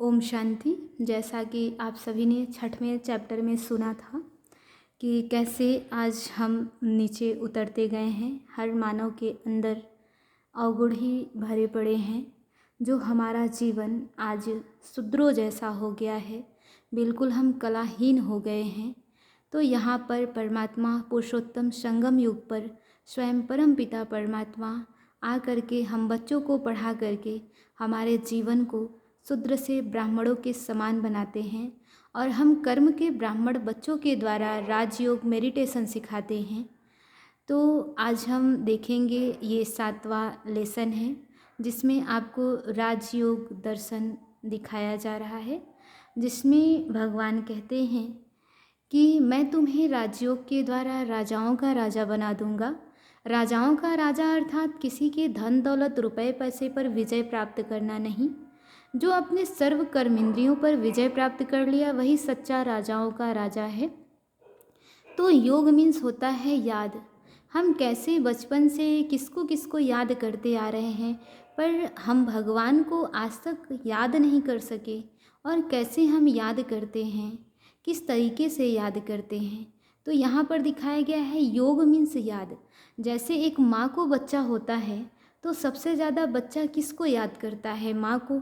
ओम शांति। जैसा कि आप सभी ने छठवें चैप्टर में सुना था कि कैसे आज हम नीचे उतरते गए हैं। हर मानव के अंदर अवगुण ही भरे पड़े हैं, जो हमारा जीवन आज शूद्रों जैसा हो गया है। बिल्कुल हम कलाहीन हो गए हैं। तो यहाँ पर परमात्मा पुरुषोत्तम संगम युग पर स्वयं परम पिता परमात्मा आ करके हम बच्चों को पढ़ा करके हमारे जीवन को शूद्र से ब्राह्मणों के समान बनाते हैं और हम कर्म के ब्राह्मण बच्चों के द्वारा राजयोग मेडिटेशन सिखाते हैं। तो आज हम देखेंगे ये 7वां लेसन है, जिसमें आपको राजयोग दर्शन दिखाया जा रहा है, जिसमें भगवान कहते हैं कि मैं तुम्हें राजयोग के द्वारा राजाओं का राजा बना दूंगा। राजाओं का राजा अर्थात किसी के धन दौलत रुपए पैसे पर विजय प्राप्त करना नहीं। जो अपने सर्व कर्म इंद्रियों पर विजय प्राप्त कर लिया वही सच्चा राजाओं का राजा है। तो योग मीन्स होता है याद। हम कैसे बचपन से किसको किसको याद करते आ रहे हैं, पर हम भगवान को आज तक याद नहीं कर सके। और कैसे हम याद करते हैं, किस तरीके से याद करते हैं, तो यहाँ पर दिखाया गया है योग मीन्स याद। जैसे एक माँ को बच्चा होता है तो सबसे ज़्यादा बच्चा किसको याद करता है? माँ को।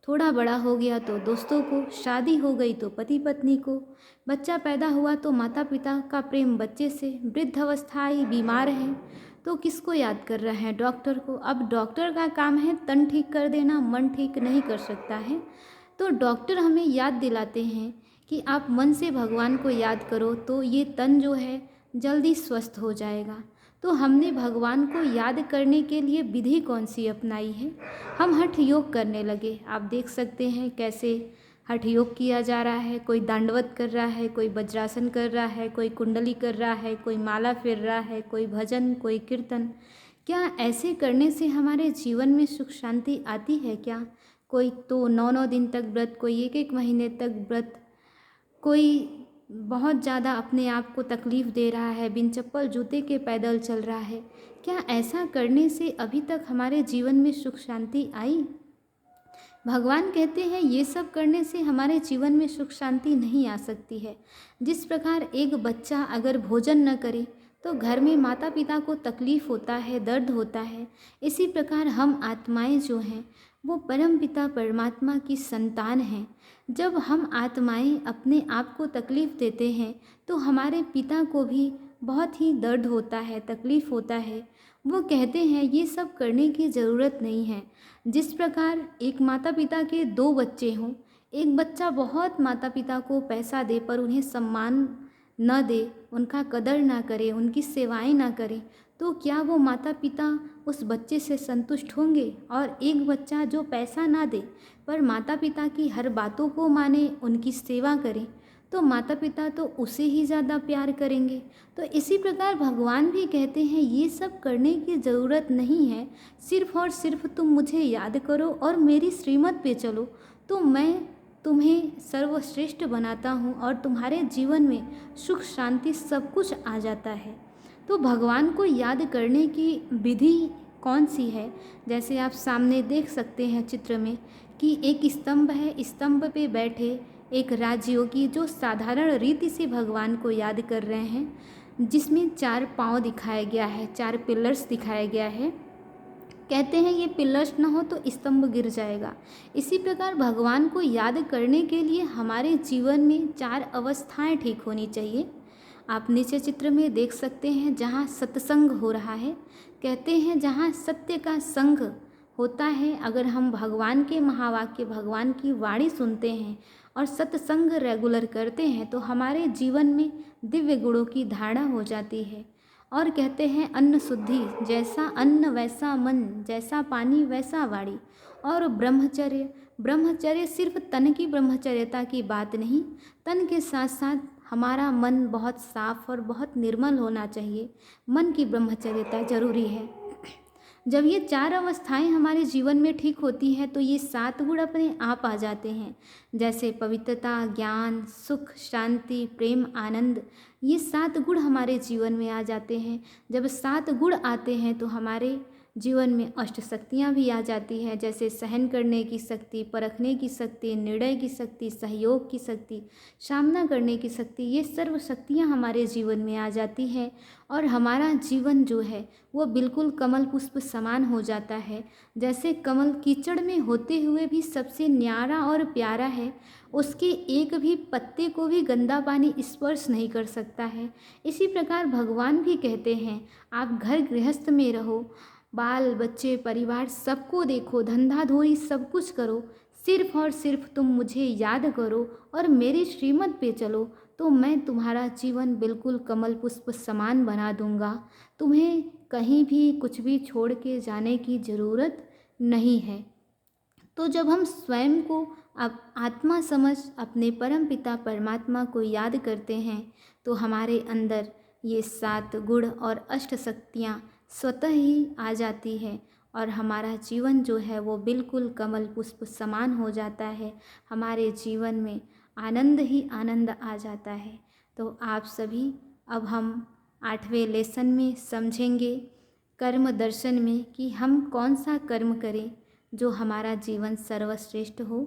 थोड़ा बड़ा हो गया तो दोस्तों को, शादी हो गई तो पति पत्नी को, बच्चा पैदा हुआ तो माता पिता का प्रेम बच्चे से, वृद्ध अवस्थाएं बीमार हैं तो किसको याद कर रहे हैं? डॉक्टर को। अब डॉक्टर का काम है तन ठीक कर देना, मन ठीक नहीं कर सकता है। तो डॉक्टर हमें याद दिलाते हैं कि आप मन से भगवान को याद करो तो ये तन जो है जल्दी स्वस्थ हो जाएगा। तो हमने भगवान को याद करने के लिए विधि कौन सी अपनाई है? हम हठ योग करने लगे। आप देख सकते हैं कैसे हठ योग किया जा रहा है। कोई दंडवत कर रहा है, कोई वज्रासन कर रहा है, कोई कुंडली कर रहा है, कोई माला फेर रहा है, कोई भजन, कोई कीर्तन। क्या ऐसे करने से हमारे जीवन में सुख शांति आती है क्या? कोई तो 9-9 दिन तक व्रत, कोई 1-1 महीने तक व्रत, कोई बहुत ज़्यादा अपने आप को तकलीफ़ दे रहा है, बिन चप्पल जूते के पैदल चल रहा है। क्या ऐसा करने से अभी तक हमारे जीवन में सुख शांति आई? भगवान कहते हैं ये सब करने से हमारे जीवन में सुख शांति नहीं आ सकती है। जिस प्रकार एक बच्चा अगर भोजन न करे तो घर में माता पिता को तकलीफ़ होता है, दर्द होता है, इसी प्रकार हम आत्माएं जो हैं वो परम पिता परमात्मा की संतान हैं। जब हम आत्माएं अपने आप को तकलीफ़ देते हैं तो हमारे पिता को भी बहुत ही दर्द होता है, तकलीफ़ होता है। वो कहते हैं ये सब करने की ज़रूरत नहीं है। जिस प्रकार एक माता पिता के 2 बच्चे हों, एक बच्चा बहुत माता पिता को पैसा दे पर उन्हें सम्मान न दे, उनका कदर ना करे, उनकी सेवाएं ना करे, तो क्या वो माता पिता उस बच्चे से संतुष्ट होंगे? और एक बच्चा जो पैसा ना दे पर माता पिता की हर बातों को माने, उनकी सेवा करे, तो माता पिता तो उसे ही ज़्यादा प्यार करेंगे। तो इसी प्रकार भगवान भी कहते हैं ये सब करने की ज़रूरत नहीं है। सिर्फ़ और सिर्फ तुम मुझे याद करो और मेरी श्रीमत पे चलो तो मैं तुम्हें सर्वश्रेष्ठ बनाता हूँ और तुम्हारे जीवन में सुख शांति सब कुछ आ जाता है। तो भगवान को याद करने की विधि कौन सी है? जैसे आप सामने देख सकते हैं चित्र में कि एक स्तंभ है, स्तंभ पे बैठे एक राजयोगी जो साधारण रीति से भगवान को याद कर रहे हैं, जिसमें 4 पाँव दिखाया गया है, 4 पिलर्स दिखाया गया है। कहते हैं ये पिलर्स ना हो तो स्तंभ गिर जाएगा। इसी प्रकार भगवान को याद करने के लिए हमारे जीवन में 4 अवस्थाएं ठीक होनी चाहिए। आप नीचे चित्र में देख सकते हैं जहाँ सत्संग हो रहा है। कहते हैं जहाँ सत्य का संग होता है, अगर हम भगवान के महावाक्य, भगवान की वाणी सुनते हैं और सत्संग रेगुलर करते हैं तो हमारे जीवन में दिव्य गुणों की धारणा हो जाती है। और कहते हैं अन्न शुद्धि, जैसा अन्न वैसा मन, जैसा पानी वैसा वाणी। और ब्रह्मचर्य, ब्रह्मचर्य सिर्फ तन की ब्रह्मचर्यता की बात नहीं, तन के साथ साथ हमारा मन बहुत साफ और बहुत निर्मल होना चाहिए। मन की ब्रह्मचर्यता जरूरी है। जब ये 4 अवस्थाएं हमारे जीवन में ठीक होती हैं तो ये 7 गुण अपने आप आ जाते हैं। जैसे पवित्रता, ज्ञान, सुख, शांति, प्रेम, आनंद, ये 7 गुण हमारे जीवन में आ जाते हैं। जब 7 गुण आते हैं तो हमारे जीवन में अष्ट शक्तियाँ भी आ जाती हैं, जैसे सहन करने की शक्ति, परखने की शक्ति, निर्णय की शक्ति, सहयोग की शक्ति, सामना करने की शक्ति। ये सर्व शक्तियाँ हमारे जीवन में आ जाती हैं और हमारा जीवन जो है वो बिल्कुल कमल पुष्प समान हो जाता है। जैसे कमल कीचड़ में होते हुए भी सबसे न्यारा और प्यारा है, उसके एक भी पत्ते को भी गंदा पानी स्पर्श नहीं कर सकता है। इसी प्रकार भगवान भी कहते हैं, आप घर गृहस्थ में रहो, बाल बच्चे परिवार सबको देखो, धंधा धोरी सब कुछ करो, सिर्फ और सिर्फ तुम मुझे याद करो और मेरी श्रीमत पे चलो, तो मैं तुम्हारा जीवन बिल्कुल कमल पुष्प समान बना दूंगा। तुम्हें कहीं भी कुछ भी छोड़ के जाने की ज़रूरत नहीं है। तो जब हम स्वयं को अब आत्मा समझ अपने परम पिता परमात्मा को याद करते हैं, तो हमारे अंदर ये 7 गुण और अष्ट शक्तियाँ स्वतः ही आ जाती है और हमारा जीवन जो है वो बिल्कुल कमल पुष्प समान हो जाता है। हमारे जीवन में आनंद ही आनंद आ जाता है। तो आप सभी, अब हम 8वें लेसन में समझेंगे कर्म दर्शन में कि हम कौन सा कर्म करें जो हमारा जीवन सर्वश्रेष्ठ हो।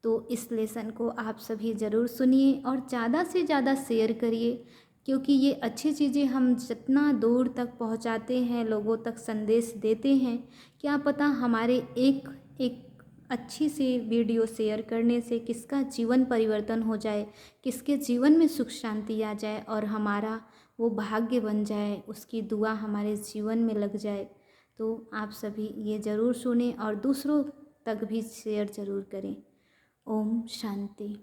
तो इस लेसन को आप सभी ज़रूर सुनिए और ज़्यादा से ज़्यादा शेयर करिए, क्योंकि ये अच्छी चीज़ें हम जितना दूर तक पहुंचाते हैं, लोगों तक संदेश देते हैं, क्या पता हमारे एक एक अच्छी सी वीडियो शेयर करने से किसका जीवन परिवर्तन हो जाए, किसके जीवन में सुख शांति आ जाए और हमारा वो भाग्य बन जाए, उसकी दुआ हमारे जीवन में लग जाए। तो आप सभी ये ज़रूर सुनें और दूसरों तक भी शेयर ज़रूर करें। ओम शांति।